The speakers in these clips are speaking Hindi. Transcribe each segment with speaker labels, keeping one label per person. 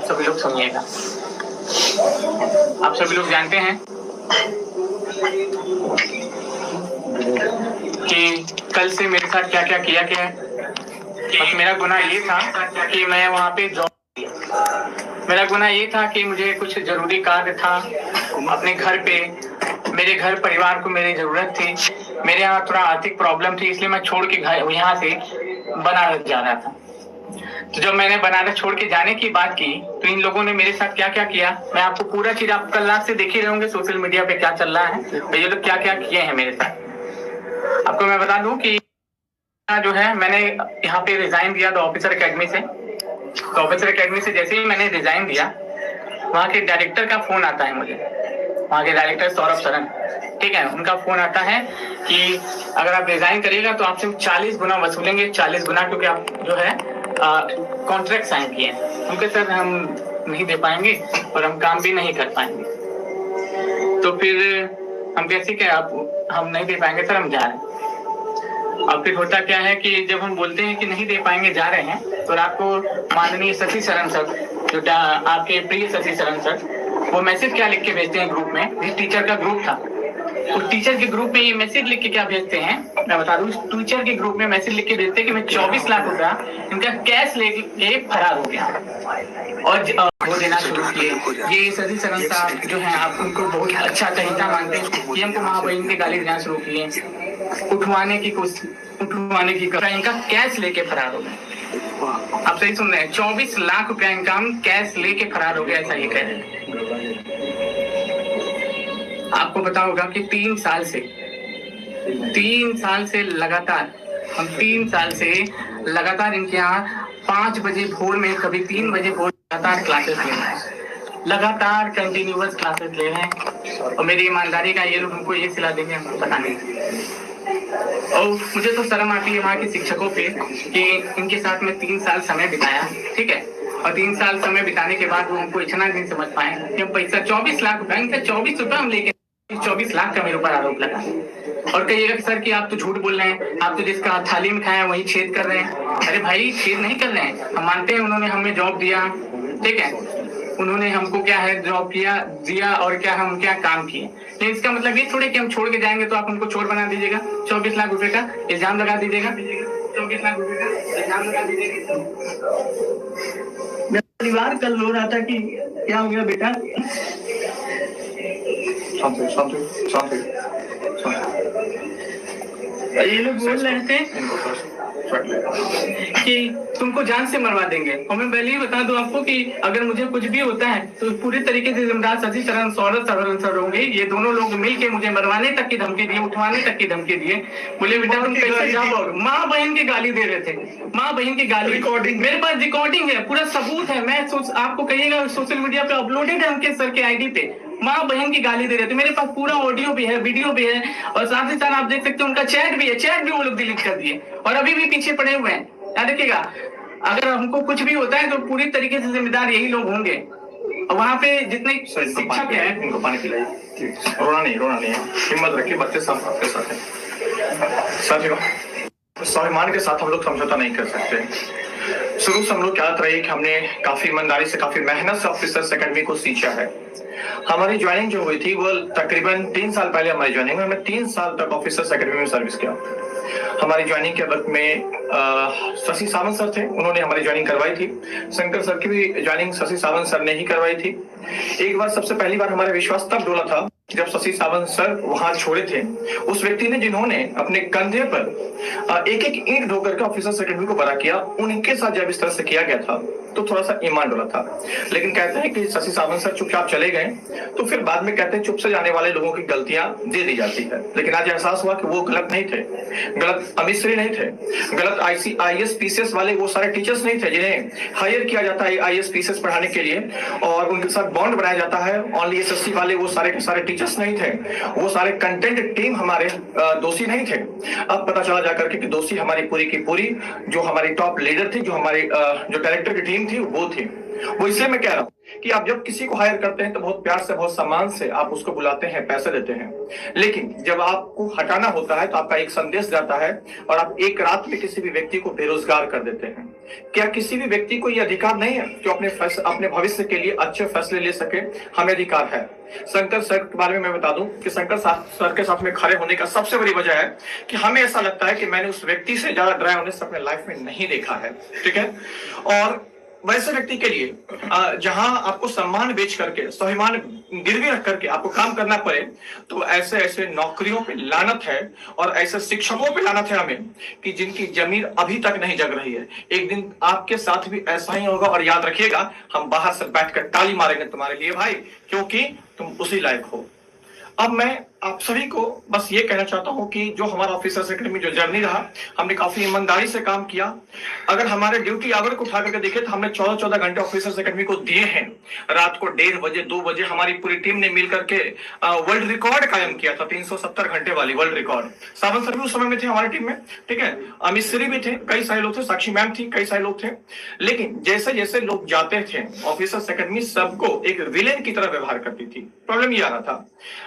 Speaker 1: आप सभी लोग सुनिएगा। आप सभी लोग जानते हैं कि कल से मेरे साथ क्या क्या किया गया है। बस मेरा गुनाह ये था कि मैं वहाँ पे मेरा गुनाह ये था कि मुझे कुछ जरूरी कार्य था अपने घर पे। मेरे घर परिवार को मेरी जरूरत थी। मेरे यहाँ थोड़ा आर्थिक प्रॉब्लम थी, इसलिए मैं छोड़ के यहाँ से बनारस जा रहा था। तो जब मैंने बनारस छोड़ के जाने की बात की तो इन लोगों ने मेरे साथ क्या क्या किया, मैं आपको पूरा चीज आप कल रात से देख ही रहे होंगे सोशल मीडिया पे क्या चल रहा है। तो ये लोग क्या क्या किए हैं मेरे साथ, आपको मैं बता दूं कि जो है मैंने यहाँ पे रिजाइन दिया था ऑफिसर एकेडमी से। तो ऑफिसर एकेडमी से जैसे ही मैंने रिजाइन दिया, वहाँ के डायरेक्टर का फोन आता है मुझे, वहाँ के डायरेक्टर सौरभ सरन, ठीक है, उनका फोन आता है कि अगर आप रिजाइन करिएगा तो आपसे 40 गुना वसूलेंगे, 40 गुना, क्योंकि आप जो है कॉन्ट्रैक्ट साइन किए हैं। उनके सर हम नहीं दे पाएंगे और हम काम भी नहीं कर पाएंगे। तो फिर हम कैसे क्या हम नहीं दे पाएंगे सर, हम जा रहे हैं। अब फिर होता क्या है कि जब हम बोलते हैं कि नहीं दे पाएंगे, जा रहे हैं, तो रात को माननीय शशि शरण सर, जो आपके प्रिय शशि शरण सर, वो मैसेज क्या लिख के भेजते हैं ग्रुप में। इस टीचर का ग्रुप था, उस टीचर के ग्रुप में ये मैसेज लिख के क्या भेजते हैं मैं बता दूं। टीचर के ग्रुप में मैसेज लिख के भेजते हैं कि मैं 24 लाख रुपया इनका कैश लेके फरार हो गया और वो देना शुरू किए। ये शशि शरण साहब जो हैं, आप उनको बहुत अच्छा चहिता मानते हैं, ये हमको माँ बहन के गाली देना शुरू किए, उठवाने की इनका कैश लेके फरार हो गए। आप सही सुन रहे हैं, 24 लाख रुपया इनका कैश लेके फरार हो गया, ऐसा ये कह रहे हैं। आपको पता होगा कि 3 साल से लगातार हम 3 साल से लगातार इनके यहाँ 5 बजे भोर में, कभी 3 बजे भोर लगातार क्लासेस ले रहे हैं, लगातार कंटिन्यूअस क्लासेस ले रहे हैं। और मेरी ईमानदारी का ये लोग हमको ये सिला देंगे, हमको पता नहीं। और मुझे तो शर्म आती है वहाँ के शिक्षकों पे कि इनके साथ में 3 साल समय बिताया, ठीक है, और 3 साल समय बिताने के बाद वो हमको इतना नहीं समझ पाए कि हम पैसा 24 लाख रुपया, इनका 24 रुपया हम लेके 24 लाख का मेरे ऊपर आरोप लगा। और कहिएगा सर कि आप तो झूठ बोल रहे हैं, आप तो जिसका थाली में खाया वही छेद कर रहे हैं। अरे भाई, छेद नहीं कर रहे हैं, हम मानते हैं उन्होंने हमें जॉब दिया, ठीक है, उन्होंने हमको क्या है जॉब दिया और क्या हम क्या काम किए। लेकिन इसका मतलब ये थोड़े कि हम छोड़ के जाएंगे तो आप हमको चोर बना दीजिएगा, 24 लाख रुपए का इल्जाम लगा दीजिएगा, 24 लाख रुपए का इल्जाम लगा दीजिएगा। मेरा परिवार कल रो रहा था कि क्या हो गया बेटा। ये लोग बोल रहे थे कि तुमको जान से मरवा देंगे। और मैं पहले ही बता दूं आपको कि अगर मुझे कुछ भी होता है तो पूरी तरीके से जिम्मेदार शशि शरण सौरभ शरण सर होंगे। ये दोनों लोग मिलके मुझे मरवाने तक की धमकी दिए, उठवाने तक की धमकी दिए। बोले बेटा तुम कैसे जाओगे, माँ बहन की गाली दे रहे थे, माँ बहन की गाली। रिकॉर्डिंग मेरे पास रिकॉर्डिंग है, पूरा सबूत है। मैं आपको कहिएगा सोशल मीडिया पे अपलोडेड है उनके सर के आईडी पे, माँ बहन की गाली दे रहे थे। मेरे पास पूरा ऑडियो भी है, वीडियो भी है, और साथ ही साथ आप देख सकते हैं उनका चैट भी है, चैट भी वो लोग डिलीट कर दिए और अभी भी पीछे पड़े हुए हैं। याद रखिएगा, अगर हमको कुछ भी होता है तो पूरी तरीके से जिम्मेदार यही लोग होंगे। और वहाँ पे जितने शिक्षक हैं उनको पानी पिलाइए। रोना नहीं, हिम्मत रखिए, बच्चे सब आपके साथ हैं। साथियों, स्वाभिमान के साथ हम लोग समझौता नहीं कर सकते। शुरू से हम लोग क्या रही कि हमने काफी ईमानदारी से, काफी मेहनत से ऑफिसर्स एकेडमी को सींचा है। हमारी ज्वाइनिंग जो हुई थी वो तकरीबन 3 साल पहले हमारी ज्वाइनिंग में, मैं 3 साल तक ऑफिसर्स एकेडमी में सर्विस किया। हमारी ज्वाइनिंग के वक्त में शशि सावंत सर थे, उन्होंने हमारी ज्वाइनिंग करवाई थी। शंकर सर की भी ज्वाइनिंग शशि सावंत सर ने ही करवाई थी। एक बार सबसे पहली बार हमारा विश्वास तब डोला था जब शशि सावंत सर वहां छोड़े थे। उस व्यक्ति ने जिन्होंने अपने कंधे पर एक एक ईंट ढोकर के ऑफिसर्स एकेडमी को बड़ा किया, उनके साथ जब इस तरह से किया गया था तो थोड़ा सा ईमान डोला था। लेकिन कहते हैं कि शशि सावंत सर चुपचाप चले गए, तो फिर बाद में कहते हैं चुप से जाने वाले लोगों की गलतियां दे दी जाती है। लेकिन आज एहसास हुआ कि वो गलत नहीं थे, गलत अमित श्री नहीं थे, गलत IAS PCS वाले वो सारे टीचर्स नहीं थे जिन्हें हायर किया जाता है IAS PCS पढ़ाने के लिए और उनके साथ बॉन्ड बनाया जाता है। ओनली SSC वाले वो सारे टीचर्स नहीं थे, वो सारे कंटेंट टीम हमारे दोषी नहीं थे। अब पता चला जाकर के कि दोषी हमारी पूरी की पूरी जो हमारी टॉप लीडर थी, जो हमारी जो डायरेक्टर की टीम थी वो थी।
Speaker 2: वो इसलिए मैं कह रहा हूं कि आप जब किसी को हायर करते हैं तो बहुत प्यार से, बहुत सम्मान से आप उसको बुलाते हैं, पैसे देते हैं, लेकिन जब आपको हटाना होता है तो आपका एक संदेश जाता है और आप एक रात में किसी भी व्यक्ति को बेरोजगार कर देते हैं। क्या किसी भी व्यक्ति को यह अधिकार नहीं है जो अपने भविष्य के लिए अच्छे फैसले ले सके? हमें अधिकार है। शंकर सर के बारे में मैं बता दूं कि शंकर सर के साथ में खड़े होने का सबसे बड़ी वजह है कि हमें ऐसा लगता है कि मैंने उस व्यक्ति से ज्यादा ड्राई होने से अपने लाइफ में नहीं देखा है, ठीक है। और वैसे व्यक्ति के लिए जहां आपको सम्मान बेच करके, स्वाभिमान गिरवी रख करके आपको काम करना पड़े, तो ऐसे ऐसे नौकरियों पे लानत है और ऐसे शिक्षकों पे लानत है हमें कि जिनकी जमीन अभी तक नहीं जग रही है। एक दिन आपके साथ भी ऐसा ही होगा और याद रखिएगा, हम बाहर से बैठकर ताली मारेंगे तुम्हारे लिए भाई, क्योंकि तुम उसी लायक हो। अब मैं आप सभी को बस ये कहना चाहता हूं कि जो हमारा ऑफिसर्स एकेडमी जो जर्नी रहा, हमने काफी ईमानदारी से काम किया। अगर हमारे ड्यूटी आवर को उठा करके देखे तो हमने 14-14 घंटे ऑफिसर्स एकेडमी को दिए हैं। रात को 1:30 बजे 2 बजे हमारी पूरी टीम ने मिल करके वर्ल्ड रिकॉर्ड कायम किया था, 370 घंटे वाली वर्ल्ड रिकॉर्ड। सावन सर भी उस समय में थे हमारी टीम में, ठीक है। अमित श्री भी थे, कई सारे लोग थे, साक्षी मैम थी, कई सारे लोग थे। लेकिन जैसे जैसे लोग जाते थे, ऑफिसर्स एकेडमी सबको एक विलेन की तरह व्यवहार करती थी। प्रॉब्लम ये आ रहा था,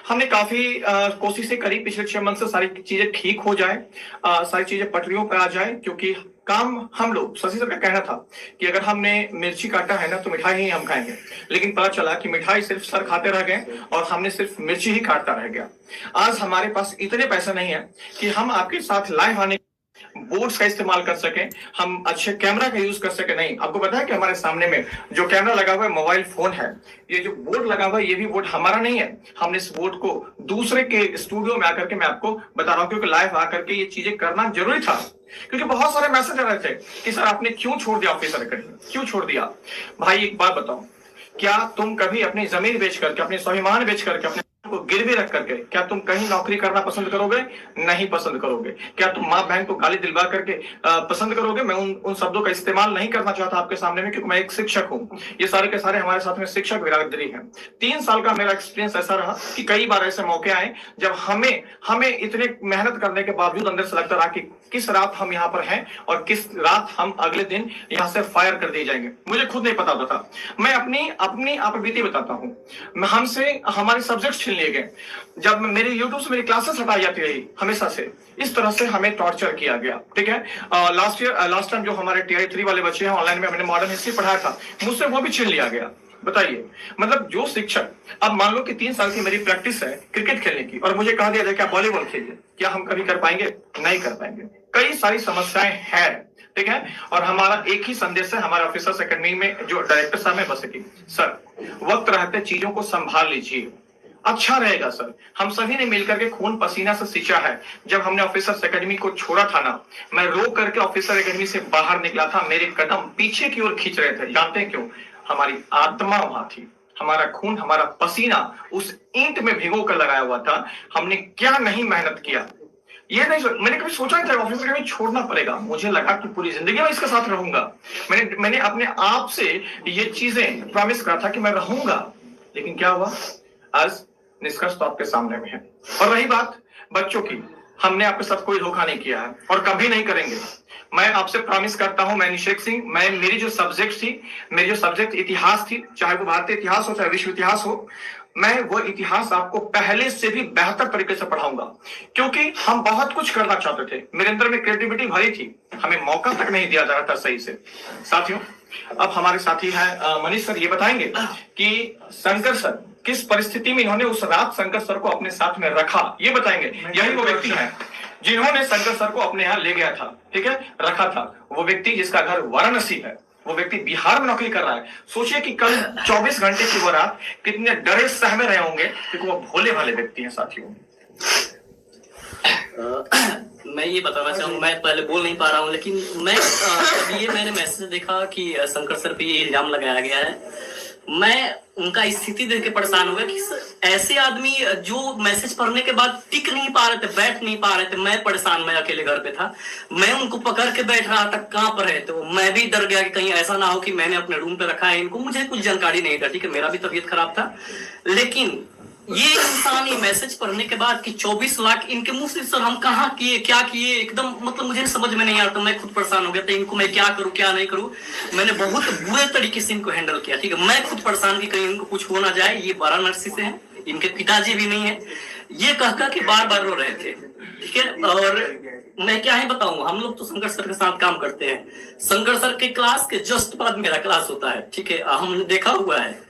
Speaker 2: हमने काफी कोशिशें करी पिछले 6 मंथ से सारी चीजें ठीक हो जाए, सारी चीजें पटरियों पर आ जाए, क्योंकि काम हम लोग, शशि सर का कहना था कि अगर हमने मिर्ची काटा है ना तो मिठाई ही हम खाएंगे, लेकिन पता चला कि मिठाई सिर्फ सर खाते रह गए और हमने सिर्फ मिर्ची ही काटता रह गया। आज हमारे पास इतने पैसे नहीं है कि हम आपके साथ लाइव आने बोर्ड्स का इस्तेमाल कर सके, हम अच्छे कैमरा का यूज कर सके। नहीं, आपको पता है कि हमारे सामने में जो कैमरा लगा हुआ है मोबाइल फोन है, ये जो बोर्ड लगा हुआ है ये भी बोर्ड हमारा नहीं है। हमने इस बोर्ड को दूसरे के स्टूडियो में आकर के, मैं आपको बता रहा हूं क्योंकि लाइव आकर के ये चीजें करना जरूरी था, क्योंकि बहुत सारे मैसेज आ रहे थे कि सर आपने क्यों छोड़ दिया ऑफिसर एकेडमी, क्यों छोड़ दिया। भाई एक बात बताओ, क्या तुम कभी अपनी जमीन बेच करके, अपने स्वाभिमान बेच करके, अपने को गिरवी रख करके क्या तुम कहीं नौकरी करना पसंद करोगे? नहीं पसंद करोगे। क्या तुम माँ बहन को गाली दिलवा करके पसंद करोगे? मैं उन शब्दों का इस्तेमाल नहीं करना चाहता आपके सामने में, क्योंकि मैं एक शिक्षक हूँ। ये सारे के सारे हमारे साथ में शिक्षक बिरादरी हैं। 3 साल का मेरा एक्सपीरियंस ऐसा रहा कि कई बार ऐसे मौके आए जब हमें इतने मेहनत करने के बावजूद अंदर से लगता रहा कि किस रात हम यहाँ पर हैं और किस रात हम अगले दिन यहाँ से फायर कर दिए जाएंगे। मुझे खुद नहीं पता होता था। मैं अपनी आप बीती बताता हूँ। हमसे हमारे सब्जेक्ट छीन लिए गए, जब मेरे यूट्यूब से मेरी क्लासेस हटाई जाती रही हमेशा से, इस तरह से हमें टॉर्चर किया गया, ठीक है। लास्ट टाइम जो हमारे TI 3 वाले बच्चे हैं ऑनलाइन में, मैंने मॉडर्न हिस्ट्री पढ़ाया था, मुझसे वो भी छीन लिया गया। बताइए, मतलब जो शिक्षक, अब मान लो कि 3 साल की मेरी प्रैक्टिस है क्रिकेट खेलने की और मुझे कहा दिया जाए कि आप वॉलीबॉल खेलिए, क्या हम कभी कर पाएंगे? नहीं कर पाएंगे। कई सारी समस्याएं हैं, ठीक है। और हमारा एक ही संदेश है हमारे ऑफिसर्स एकेडमी में जो डायरेक्टर साहब है, बस की सर वक्त रहते चीजों को संभाल लीजिए, अच्छा रहेगा सर। हम सभी ने मिलकर के खून पसीना से सींचा है। जब हमने ऑफिसर्स एकेडमी को छोड़ा था ना, मैं रो करके ऑफिसर एकेडमी से बाहर निकला था, मेरे कदम पीछे की ओर खींच रहे थे। जानते हैं क्यों? हमारी आत्मा वहां थी, हमारा खून, हमारा पसीना उस ईंट में भिगो कर लगाया हुआ था। हमने क्या नहीं मेहनत किया, ये नहीं मैंने कभी सोचा नहीं था ऑफिसर एकेडमी छोड़ना पड़ेगा। मुझे लगा कि पूरी जिंदगी में इसके साथ रहूंगा। मैंने अपने आप से ये चीजें प्रॉमिस करा था कि मैं रहूंगा, लेकिन क्या हुआ? आज निष्कर्ष तो आपके सामने में है। और रही बात बच्चों की, हमने आपके साथ कोई धोखा नहीं किया है और कभी नहीं करेंगे। मैं आपसे प्रॉमिस करता हूं, मैं निषेक सिंह, मेरी जो सब्जेक्ट इतिहास थी, चाहे वो भारतीय इतिहास हो चाहे विश्व इतिहास हो, मैं वो इतिहास आपको पहले से भी बेहतर तरीके से पढ़ाऊंगा, क्योंकि हम बहुत कुछ करना चाहते थे। मेरे अंदर में क्रिएटिविटी भरी थी, हमें मौका तक नहीं दिया जा रहा था सही से। साथियों, अब हमारे साथी हैं मनीष सर, ये बताएंगे कि शंकर सर किस परिस्थिति में इन्होंने उस रात शंकर सर को अपने साथ में रखा, ये बताएंगे। यही वो व्यक्ति है जिन्होंने शंकर सर को अपने यहाँ ले गया था, ठीक है, रखा था। वो व्यक्ति जिसका घर वाराणसी है, वो व्यक्ति बिहार में नौकरी कर रहा है। सोचिए कि कल 24 घंटे की वो रात कितने डरे सहमे रहे होंगे, क्योंकि वो भोले भाले व्यक्ति हैं। साथियों,
Speaker 3: मैं ये बताना चाहूंगा, मैं पहले बोल नहीं पा रहा हूँ, लेकिन मैंने मैसेज देखा कि शंकर सर पे ये इल्जाम लगाया गया है। मैं उनका स्थिति देख के परेशान हो गया कि ऐसे आदमी जो मैसेज पढ़ने के बाद टिक नहीं पा रहे थे, बैठ नहीं पा रहे थे। मैं परेशान, मैं अकेले घर पे था, मैं उनको पकड़ के बैठ रहा था, कहाँ पर है। तो मैं भी डर गया कि कहीं ऐसा ना हो कि मैंने अपने रूम पे रखा है इनको, मुझे कुछ जानकारी नहीं था, ठीक है, मेरा भी तबीयत खराब था। लेकिन ये इंसान ये मैसेज पढ़ने के बाद कि 24 लाख इनके मुंह से, सर हम कहाँ किए, क्या किए, एकदम मतलब मुझे समझ में नहीं आता। मैं खुद परेशान हो गया था, इनको मैं क्या करूं क्या नहीं करूं। मैंने बहुत बुरे तरीके से इनको हैंडल किया, ठीक है। मैं खुद परेशान कि कहीं इनको कुछ हो ना जाए। ये वाराणसी से हैं, इनके पिताजी भी नहीं है। ये कह के बार बार रो रहे थे, ठीक है। और मैं क्या ही बताऊं, हम लोग तो शंकर सर के साथ काम करते हैं। शंकर सर के क्लास के जस्ट बाद मेरा क्लास होता है, ठीक है। हमने देखा हुआ है,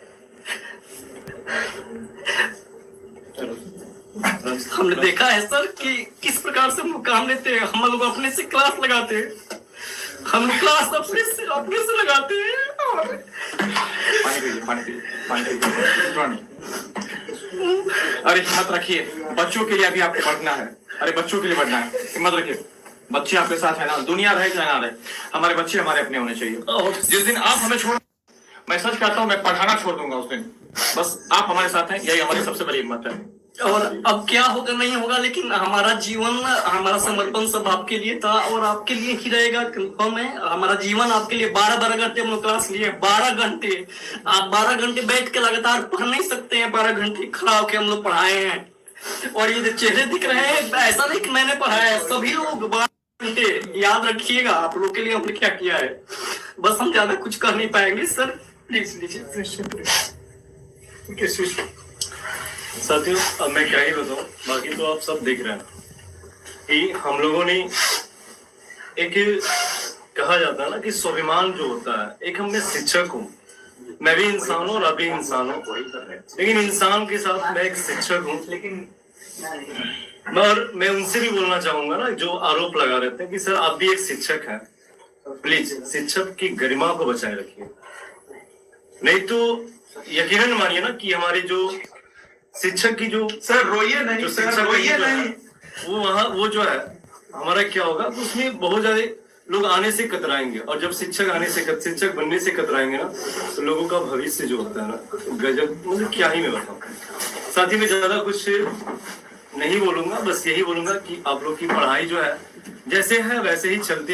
Speaker 3: हमने देखा है सर कि किस प्रकार से हम लोग काम लेते हैं। हम लोग अपने से क्लास लगाते हैं, हम क्लास अपने से लगाते हैं। और
Speaker 2: पानी। अरे हिम्मत रखिए, बच्चों के लिए अभी आपको बढ़ना है। अरे बच्चों के लिए बढ़ना है, हिम्मत रखिए। बच्चे आपके साथ है ना, दुनिया रहे चाहे ना रहे, हमारे बच्चे हमारे अपने होने चाहिए। जिस दिन आप हमें छोड़, मैं सच कहता हूँ, मैं पढ़ाना छोड़ दूंगा उस दिन। बस आप हमारे साथ हैं, यही हमारी सबसे बड़ी हिम्मत है।
Speaker 3: और अब क्या होगा नहीं होगा, लेकिन हमारा जीवन, हमारा समर्पण सब आपके लिए था और आपके लिए ही रहेगा। कंफर्म है, हमारा जीवन आपके लिए। 12 घंटे हम लोग क्लास लिए, 12 घंटे। आप 12 घंटे बैठ के लगातार पढ़ नहीं सकते हैं, 12 घंटे खड़ा होकर हम लोग पढ़ाए हैं। और ये जो चेहरे दिख रहे हैं, ऐसा नहीं कि मैंने पढ़ाया है, सभी लोग 12 घंटे। याद रखिएगा, आप लोग के लिए हमने क्या किया है। बस हम ज्यादा कुछ कर नहीं पाएंगे सर, प्लीज लीजिए।
Speaker 4: साथियों, अब मैं क्या ही बताऊं, बाकी तो आप सब देख रहे हैं कि हम लोगों ने एक, कहा जाता है ना कि स्वाभिमान जो होता है, एक हमने शिक्षक हूँ, मैं भी इंसान हूँ और अभी इंसान हूँ, लेकिन इंसान के साथ मैं एक शिक्षक हूँ। और मैं उनसे भी बोलना चाहूंगा ना, जो आरोप लगा रहते हैं कि सर आप भी एक शिक्षक हैं, प्लीज शिक्षक की गरिमा को बचाए रखिए। नहीं तो यकीनन मानिए ना कि हमारी जो शिक्षक की जो,
Speaker 2: सर रोइए नहीं, सर रोइए नहीं,
Speaker 4: वो जो है हमारा क्या होगा, तो उसमें बहुत ज्यादा लोग आने से कतराएंगे। और जब शिक्षक शिक्षक बनने से कतराएंगे ना, तो लोगों का भविष्य जो होता है ना, गजब, मतलब क्या ही मैं बताऊं। साथ ही में ज्यादा कुछ नहीं बोलूंगा, बस यही बोलूंगा कि आप लोग की पढ़ाई जो है जैसे है वैसे ही चलती है।